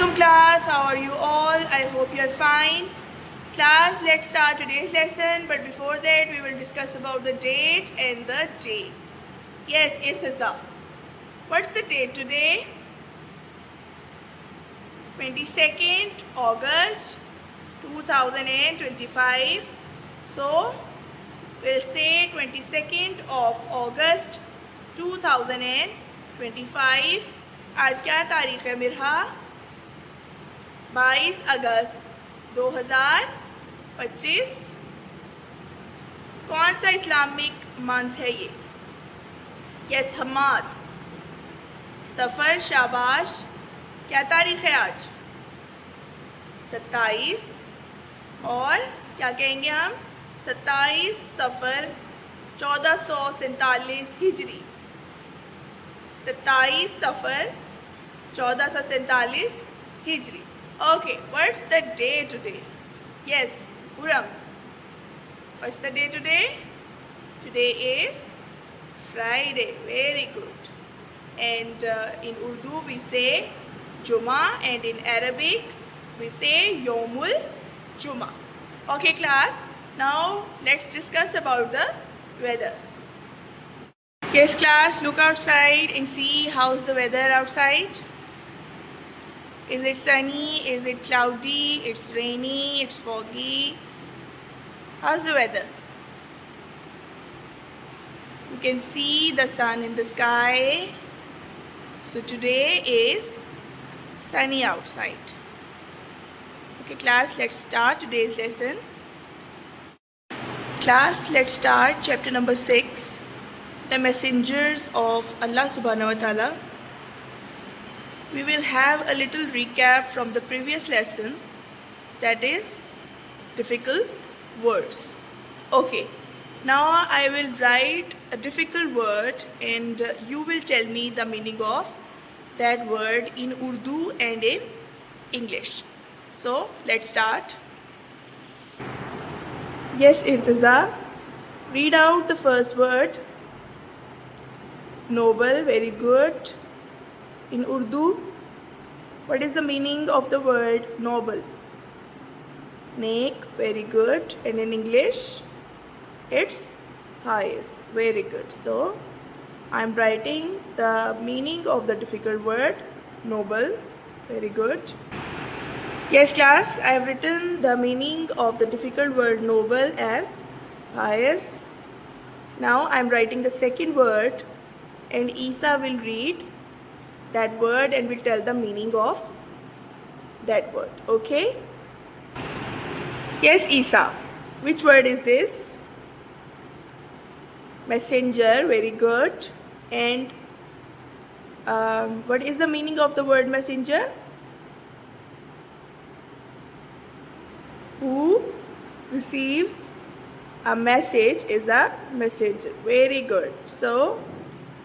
Assalamualaikum class, how are you all? I hope you are fine. Class, let's start today's lesson, but before that we will discuss about the date and the day. Yes, it's Azza. What's the date today? 22nd August 2025. So, we'll say 22nd of August 2025. आज क्या तारीख है मिरहा? 22 अगस्त 2025. कौन सा Islamic month है ये? Yes, Hammad. सफ़र, शाबाश. क्या तारीख है आज? 27. और क्या कहेंगे हम? 27 सफ़र 1447 हिजरी. 27 सफ़र 1447 हिजरी. Okay, what's the day today? Yes, Uram. What's the day today? Today is Friday. Very good. And in Urdu we say Juma, and in Arabic we say Yomul Juma. Okay class, now let's discuss about the weather. Yes class, look outside and see how's the weather outside. Is it sunny? Is it cloudy? It's rainy? It's foggy? How's the weather? You can see the sun in the sky. So today is sunny outside. Okay class, let's start today's lesson. Class, let's start chapter number 6, the messengers of Allah subhanahu wa ta'ala. We will have a little recap from the previous lesson, that is difficult words. Okay, now I will write a difficult word and you will tell me the meaning of that word in Urdu and in English. So let's start. Yes, Irtaza, read out the first word. Noble, very good. In Urdu, what is the meaning of the word noble? Neck, very good. And in English, it's pious, very good. So, I'm writing the meaning of the difficult word noble, very good. Yes class, I have written the meaning of the difficult word noble as pious. Now, I'm writing the second word and Isa will read that word and will tell the meaning of that word. Okay? Yes, Isa. Which word is this? Messenger. Very good. And what is the meaning of the word messenger? Who receives a message is a messenger. Very good. So,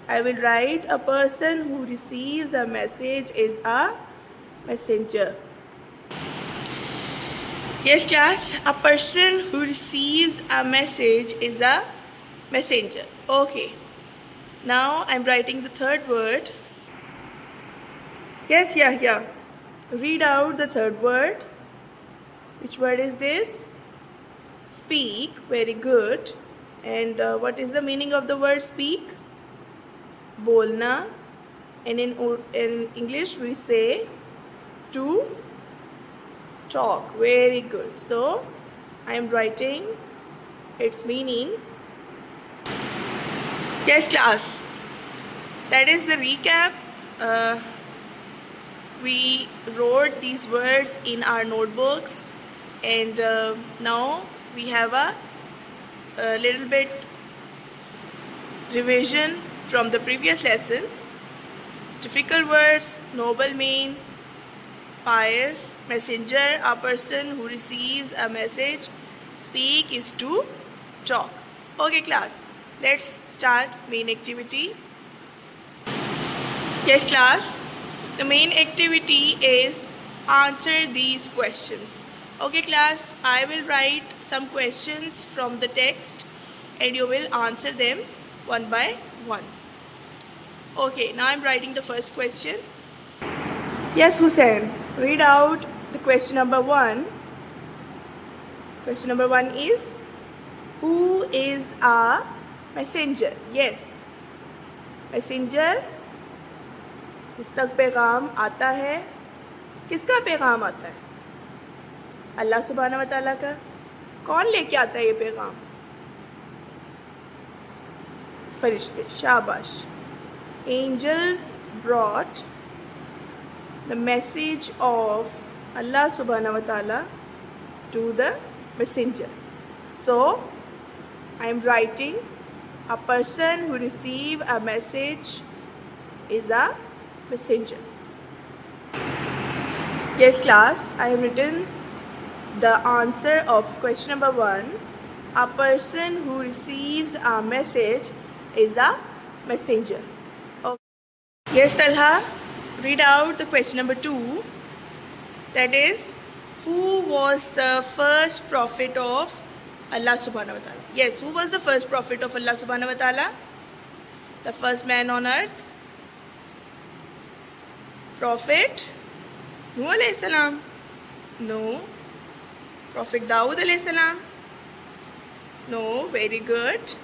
I will write a person who receives a message is a messenger. Yes class, a person who receives a message is a messenger. Okay, now I'm writing the third word. Yes, yeah. Read out the third word. Which word is this? Speak, very good. And what is the meaning of the word speak? Bolna, and in English we say to talk. Very good. So I am writing its meaning. Yes class, that is the recap. We wrote these words in our notebooks, and now we have a little bit revision from the previous lesson. Difficult words: noble mean, pious, messenger, a person who receives a message, speak is to talk. Okay class, let's start main activity. Yes class, the main activity is answer these questions. Okay class, I will write some questions from the text and you will answer them one by one. Okay, now I'm writing the first question. Yes, Hussein. Read out the question number 1. Question number 1 is, who is a messenger? Yes, messenger, जिस तक पैगाम आता है, किसका पैगाम आता है? अल्लाह सुब्हाना व तआला का। कौन लेके आता है ये पैगाम? फरिश्ते, शाबाश। Angels brought the message of Allah subhanahu wa ta'ala to the messenger. So I am writing, a person who receive a message is a messenger. Yes class, I have written the answer of question number 1. A person who receives a message is a messenger. Okay. Yes Talha, read out the question number 2. That is, who was the first prophet of Allah subhanahu wa ta'ala? Yes, who was the first prophet of Allah subhanahu wa ta'ala? The first man on earth? Prophet Nuh alayhi salam? No. Prophet Dawood alayhi salam? No, very good.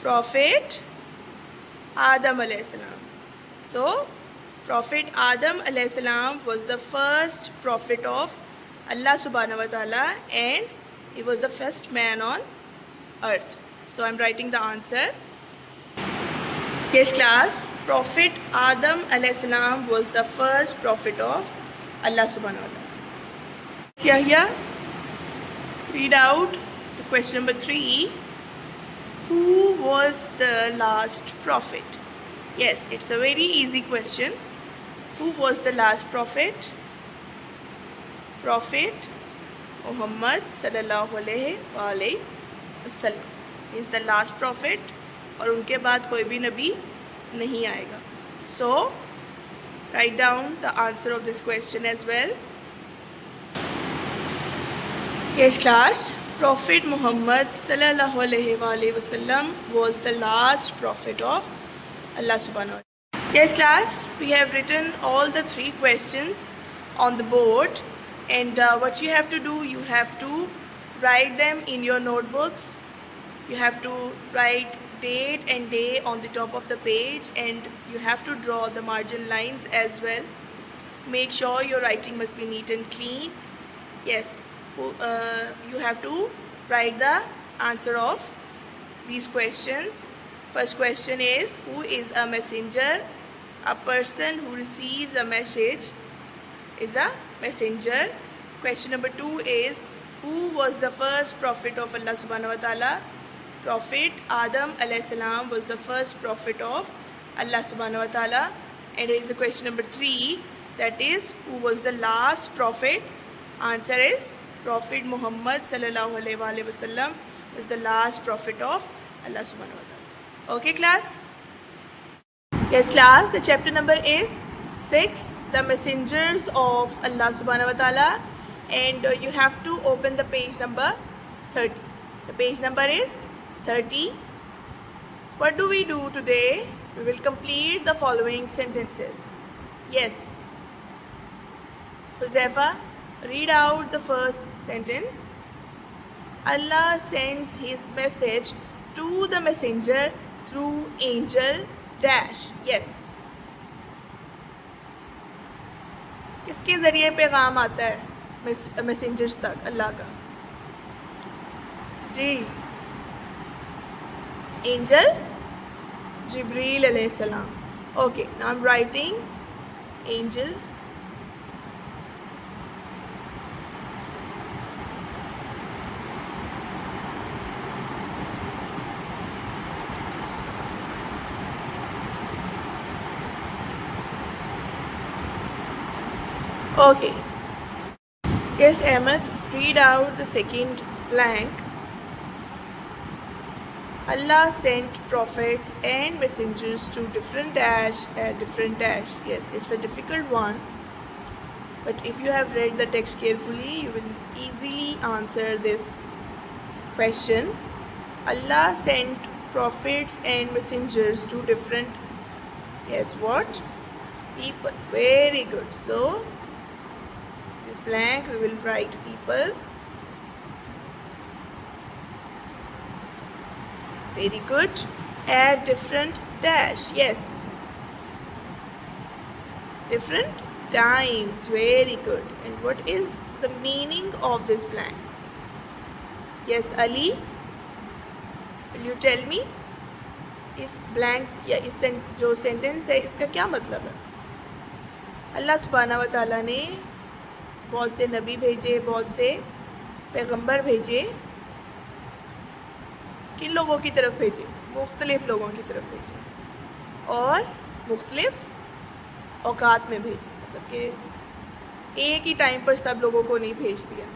Prophet Adam alayhi salam. So, Prophet Adam alayhi salam was the first prophet of Allah subhanahu wa ta'ala, and he was the first man on earth. So, I am writing the answer. Yes class, Prophet Adam alayhi salam was the first prophet of Allah subhanahu wa ta'ala. Yahya, read out the question number 3. Who was the last prophet? Yes, it's a very easy question. Who was the last prophet? Prophet Muhammad sallallahu alaihi wasallam. He is the last prophet और उनके बाद कोई भी नबी नहीं आएगा. So, write down the answer of this question as well. Yes class, Prophet Muhammad sallallahu alaihi wasallam was the last prophet of Allah subhanahu wa ta'ala. Yes class, we have written all the 3 questions on the board, and what you have to do, you have to write them in your notebooks. You have to write date and day on the top of the page, and you have to draw the margin lines as well. Make sure your writing must be neat and clean. Yes, you have to write the answer of these questions. First question is, who is a messenger? A person who receives a message is a messenger. Question number 2 is, who was the first prophet of Allah subhanahu wa ta'ala? Prophet Adam alayhi salam was the first prophet of Allah subhanahu wa ta'ala. And here is the question number 3, that is, who was the last prophet? Answer is, Prophet Muhammad sallallahu alaihi wasallam was the last prophet of Allah subhanahu wa ta'ala. Okay class? Yes class, the chapter number is 6, the messengers of Allah subhanahu wa ta'ala, and you have to open the page number 30. The page number is 30. What do we do today? We will complete the following sentences. Yes. Huzaifa, read out the first sentence. Allah sends his message to the messenger through angel dash. Yes. किसके ज़रिए पैगाम आता है messengers तक अल्लाह का? जी, angel Jibreel alayhi salam. Okay, now I'm writing angel Okay. Yes, Ahmed, read out the second blank. Allah sent prophets and messengers to different dash at different dash. Yes, it's a difficult one. But if you have read the text carefully, you will easily answer this question. Allah sent prophets and messengers to different, yes, what? People. Very good. So, blank we will write people. Very good. Add different dash. Yes. Different times. Very good. And what is the meaning of this blank? Yes, Ali. Will you tell me? इस blank या इस जो sentence है इसका क्या मतलब है? अल्लाह सुब्हाना व तआला ने बहुत से नबी भेजे, बहुत से पैगंबर भेजे. किन लोगों की तरफ भेजे? मुख्तलिफ लोगों की तरफ भेजे और मुख्तलिफ औकात में भेजे. मतलब कि एक ही टाइम पर सब लोगों को नहीं भेज दिया.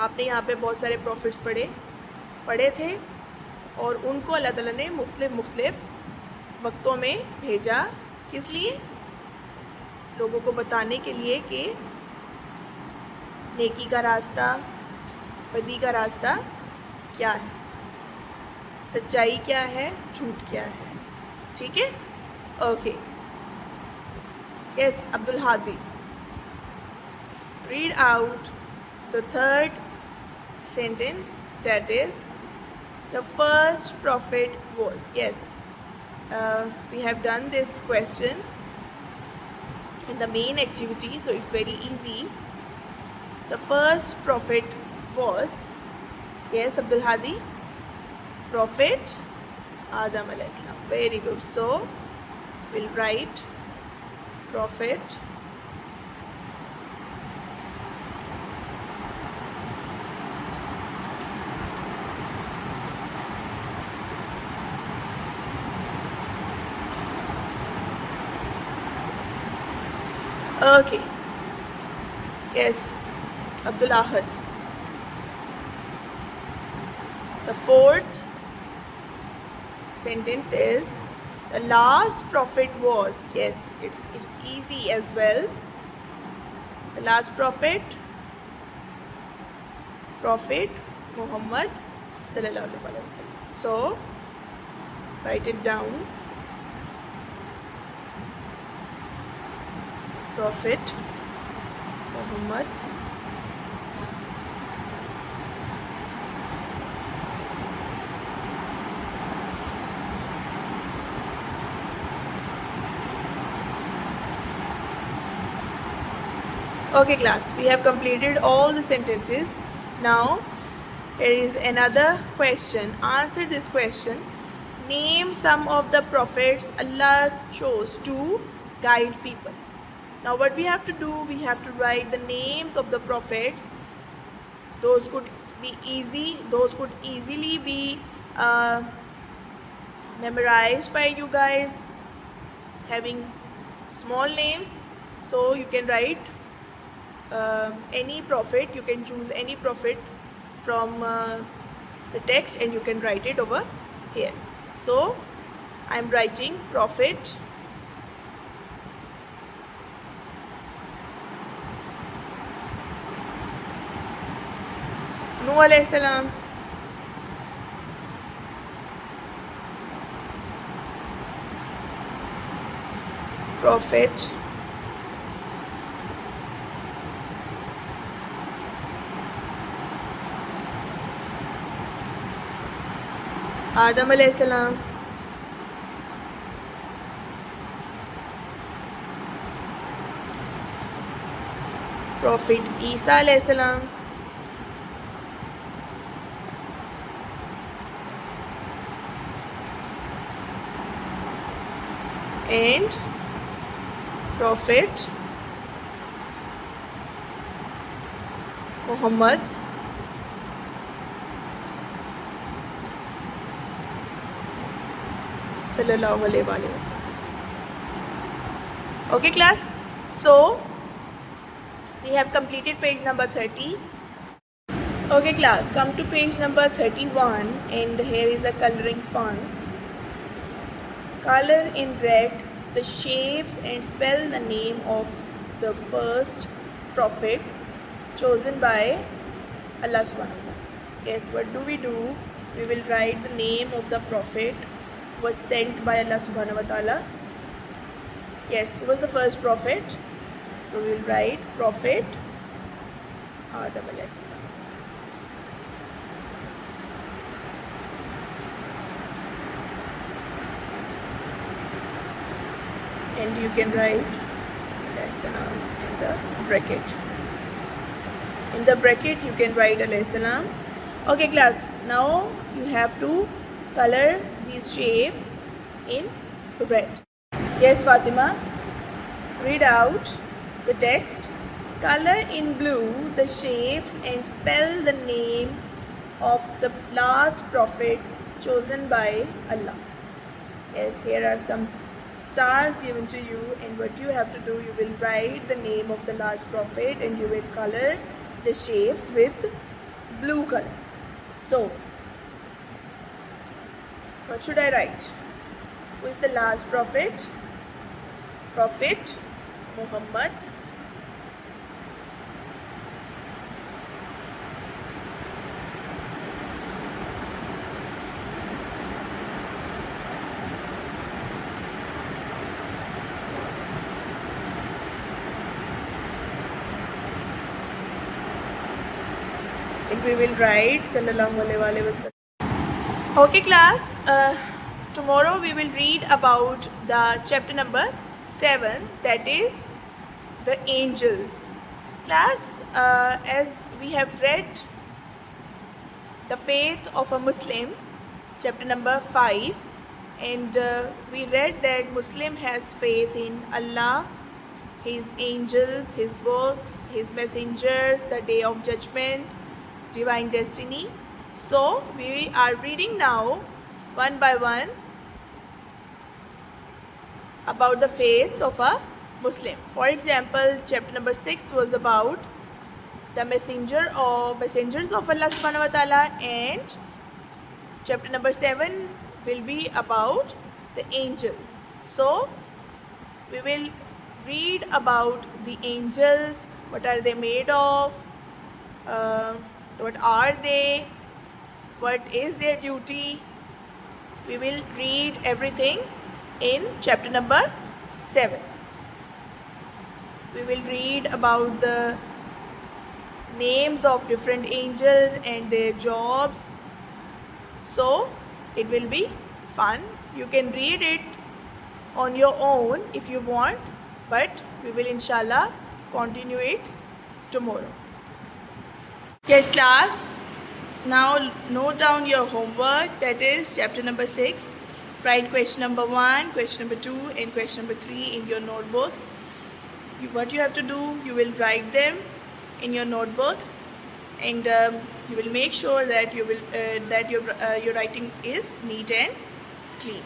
आपने यहाँ पे बहुत सारे प्रॉफिट्स पढ़े थे और उनको अल्लाह ताला ने मुख्तलिफ वक्तों में भेजा. किस लिए? लोगों को बताने के लिए कि नेकी का रास्ता, बदी का रास्ता क्या है, सच्चाई क्या है, झूठ क्या है. ठीक है. Okay. Yes, Abdul Hadi, read out the third sentence, that is the first prophet was. Yes, we have done this question in the main activity, so it's very easy. The first prophet was, yes, Abdul Hadi, Prophet Adam alayhi salam. Very good. So we'll write Prophet Okay. Yes, Abdul Ahad. The fourth sentence is the last prophet was. Yes, it's easy as well. The last prophet Muhammad sallallahu alaihi wasallam. So write it down. Prophet Muhammad Okay class, we have completed all the sentences. Now here is another question. Answer this question. Name some of the prophets Allah chose to guide people. Now what we have to do, we have to write the names of the prophets. Those could be easy, those could easily be memorized by you guys, having small names. So you can write any prophet, you can choose any prophet from the text and you can write it over here. So I am writing prophet Nuh alayhi salam, prophet Adam alayhi salam, prophet Isa alayhi salam, and prophet Muhammad sallallahu alaihi wasallam. Okay class, so we have completed page number 30. Okay class, come to page number 31 and here is a coloring fun. Color in red the shapes and spell the name of the first prophet chosen by Allah subhanahu wa ta'ala. Yes, what do? We will write the name of the prophet was sent by Allah subhanahu wa ta'ala. Yes, who was the first prophet? So we will write prophet Adam alayhi salam. And you can write alayhi salam in the bracket. In the bracket you can write alayhi salam. Okay class, now you have to color these shapes in red. Yes Fatima, read out the text. Color in blue the shapes and spell the name of the last prophet chosen by Allah. Yes, here are some stars given to you, and what you have to do, you will write the name of the last prophet and you will color the shapes with blue color. So, what should I write? Who is the last prophet? Prophet Muhammad. And we will write Sallallahu Alaihi Wasallam. Okay class, tomorrow we will read about the chapter number 7, that is the angels. Class, as we have read the faith of a Muslim, chapter number 5, and we read that Muslim has faith in Allah, His angels, His books, His messengers, the day of judgment, divine destiny. So we are reading now one by one about the faith of a Muslim. For example, chapter number 6 was about the messengers of Allah subhanahu wa ta'ala, and chapter number 7 will be about the angels. So we will read about the angels, what are they made of, what are they, what is their duty. We will read everything in chapter number 7. We will read about the names of different angels and their jobs. So it will be fun. You can read it on your own if you want, but we will inshallah continue it tomorrow. Yes class, now note down your homework, that is chapter number 6. Write question number 1, question number 2 and question number 3 in your notebooks. What you have to do, you will write them in your notebooks, and you will make sure that your writing is neat and clean.